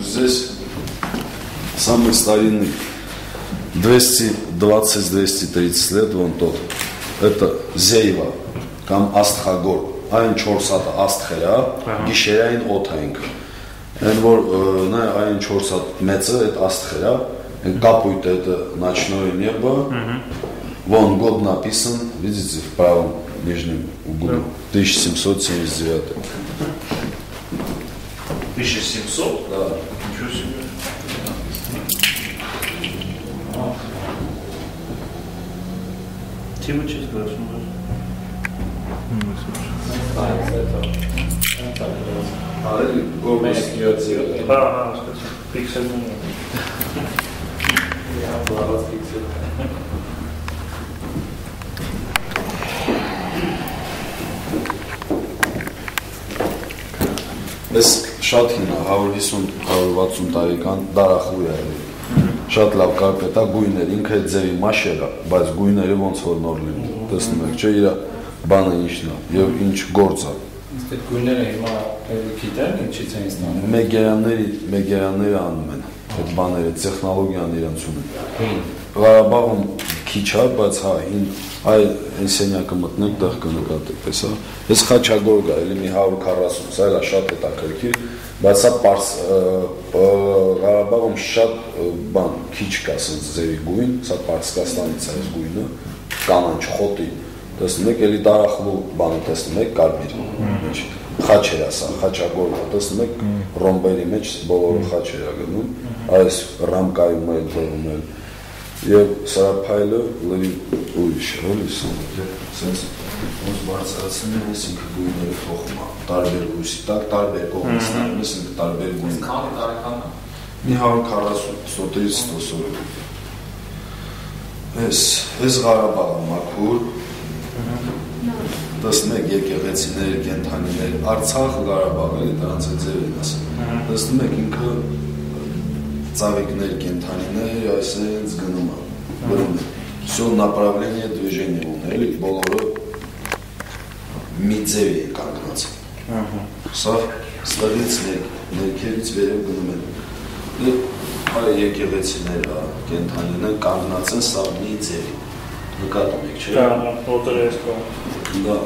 Здесь самый старинный 220-230 лет вон тот. Это Зейва, кам Астхагор. Այն 4 հատ աստղերա, գիշերային օթայինք։ Այն որ այն 4 հատ մեծը այդ աստղերա, այն капует это ночное небо. Вон год написан, видите, в правом нижнем углу. 1779. 1700? Да. Ничего себе. Тема честь говоришь, Ես շատ հին 150-160 տարեկան դարախույր է։ Շատ լավ կարպետ է, գույներ, ինքը ձևի մաշեր է, բայց գույները ոնց որ նոր լինի։ Տեսնում եք, չէ, իր բանը ինչն է եւ ինչ գործ է։ Իսկ այդ գույները հիմա գիտեն ինչից են ստանում։ Մեգերանները անում են այդ բաները, տեխնոլոգիան իրենց ունեն։ Ղարաբաղում քիչ է, բայց հա, այ ինսենյակը մտնեք, տեղ կնկատեք, տեսա։ Ես Խաչագորգ է, էլի մի 140, սա էլ է շատ հետաքրքիր, բայց սա Ղարաբաղում շատ բան քիչ կա ասած ձևի գույն, սա Պարսկաստանից է այս գույնը, կանաչ խոտի, տեսնում եք, էլի դարախլու բանը տեսնում եք, կարմիր, խաչեր է սա, Խաչագորգ, տեսնում եք, ռոմբերի մեջ բոլորը խաչեր է գնում, այս ռամկայում էլ դրում էլ, եւ սարափայլը լրի ուրիշ է, էլի սենց ոնց բարձրացնում են, ես ինքը գույները փոխում է, տարբեր լույսի տակ, տարբեր կողմերում, ես ինքը տարբեր գույն։ Քանի տարեկան է։ Մի 140-130 Ես Ղարաբաղը մաքուր, տեսնում եք եկեղեցիներ, կենդանիներ, Արցախ, Ղարաբաղ, էլի դրանց է ձև են ասում, տեսնում եք ինքը ծաղիկներ, կենդանիներ, այսենց գնում է, всё направление движения ունի, էլի բոլորը մի ձև են կանգնած, սա ստղից ներքևից վերև գնում են, այ եկեղեցիներ, կենդանիներ կանգնած են սա մի ձևի, նկատում եք, չէ՞։ Да, вот резко. Да,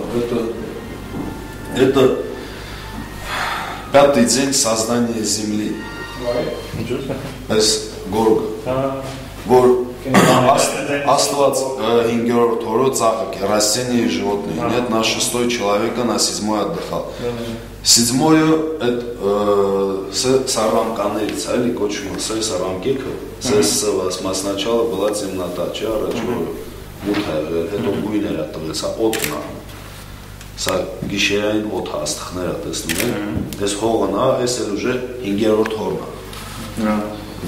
это 5-й день создания Земли. Այս գորգը, որ Աստված 5-րդ օրը растения и животные. Нет, на 6-й человека на 7-й отдыхал. 7-ը այդ սառամկաներից է, էլի կոչվում է սառամկեքը, սначала была темнота, չէ, առաջ որ մութ է եղել, հետո գույներ է տվել, սա օդն է։ Սա գիշերային օդ աստղներ է տեսնում եք, այս հողն է, այս էլ ուժը 5-րդ հորն է։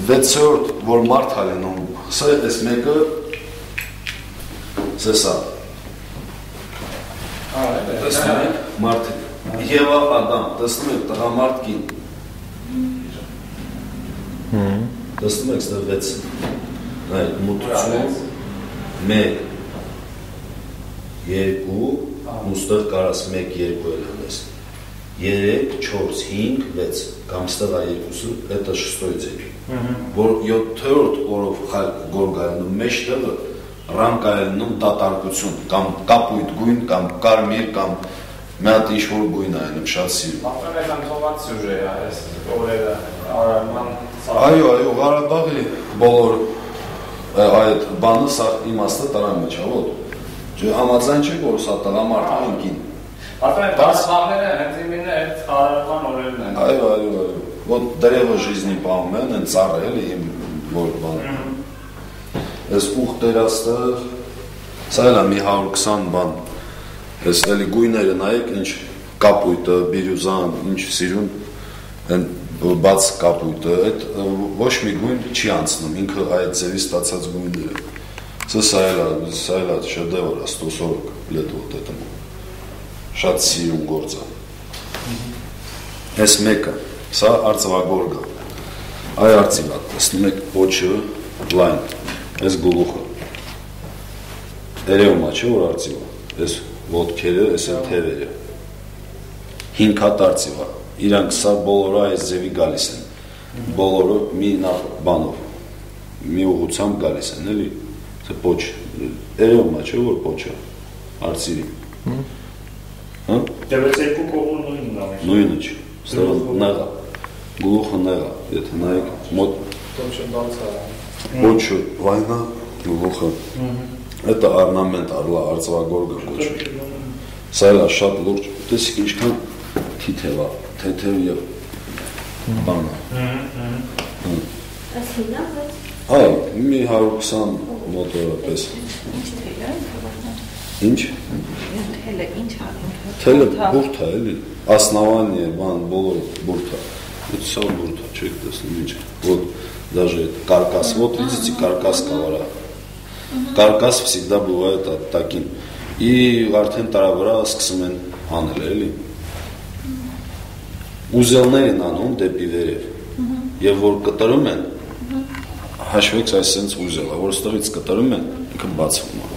6-րդ, որ մարդ է լինում, սա այս մեկը, սա։ Տեսնում եք, մարդիկ, Եվա Ադամ, տեսնում եք, տղամարդ կին։ Տեսնում եք, ստեղ 6, այդ մութություն, 1, 2, ուստեղ կարաս 1, 2 էլ հնես, 3, 4, 5, 6, կամ ստեղ երկուսը, это 6-й ձև, որ 7-րդ օրով գորգայնում մեջ տեղը ռամկայնում դատարկություն, կամ կապույտ գույն, կամ կարմիր, կամ մի հատ ինչ-որ գույն այնում, շատ սիրում։ Ապրեմեքան թողած սյուժե է, այս օրերը, Այո, Ղարաբաղի բոլոր այդ բանը սա իմաստը տրա մեջ է, ոտ։ Համաձայն չէ, որ սա տղամարդ այն կին։ Ապրեմեքան հենց իմինը այդ հարարական օրերն են։ Այո, ոտ դրևը ժիզնի պահում են, են ծառը էլի իմ որ բանը։ Ես ուղտերաստը, սա էլ է մի 120 բան, ես էլի գույները նայեք, ինչ կապույտը, բիրյուզան, ինչ սիրուն, են բաց կապույտը, այդ ոչ մի գույն չի անցնում, ինքը այդ ձևի ստացած գույները։ Սա էլ է շեդևր, 140 լետ ոտ էտում, շատ սիրուն գործ է։ Ես մեկը, սա արծվագորգը, այ արծիվա, տեսնում եք պոչը, լայն, ես գուլուխը, երևում է չէ, որ արծիվա, ես ոտքերը, ես են թևերը, 5 հատ արծիվա, իրանք սա բոլորը այս ձևի գալիս են, բոլորը մի բանով, մի ուղղությամբ գալիս են, էլի, սա պոչ, երևում է, չէ, որ պոչ է, արծիրի, Դե բայց երկու կողմը նույնն է։ նույնը չէ, սա նեղա, գլուխը նեղա, եթե նայեք, մոտ, պոչը վայնա, գլուխը, это орнамент орла, արծվագորգը կոչվում, սա էլ է շատ լուրջ, տեսիք ինչքան թիթև է, թեթև և բան է, այ, մի 120 մոտորը պես, ինչ? Թելը բուրդ է, էլի, основание, բան, բոլոր բուրդ է, это все бուրդ է, չեք տեսնում ինչ, вот, даже каркас, вот видите, каркас կավարա, каркас всегда бывает таким, и արդեն տարա վրա սկսում են անել, էլի, ուզելներ են անում դեպի վերև, և որ կտրում են, հաշվեք այս սենց ուզել է, որ ստղից կտրում են, ինքը բացվում է,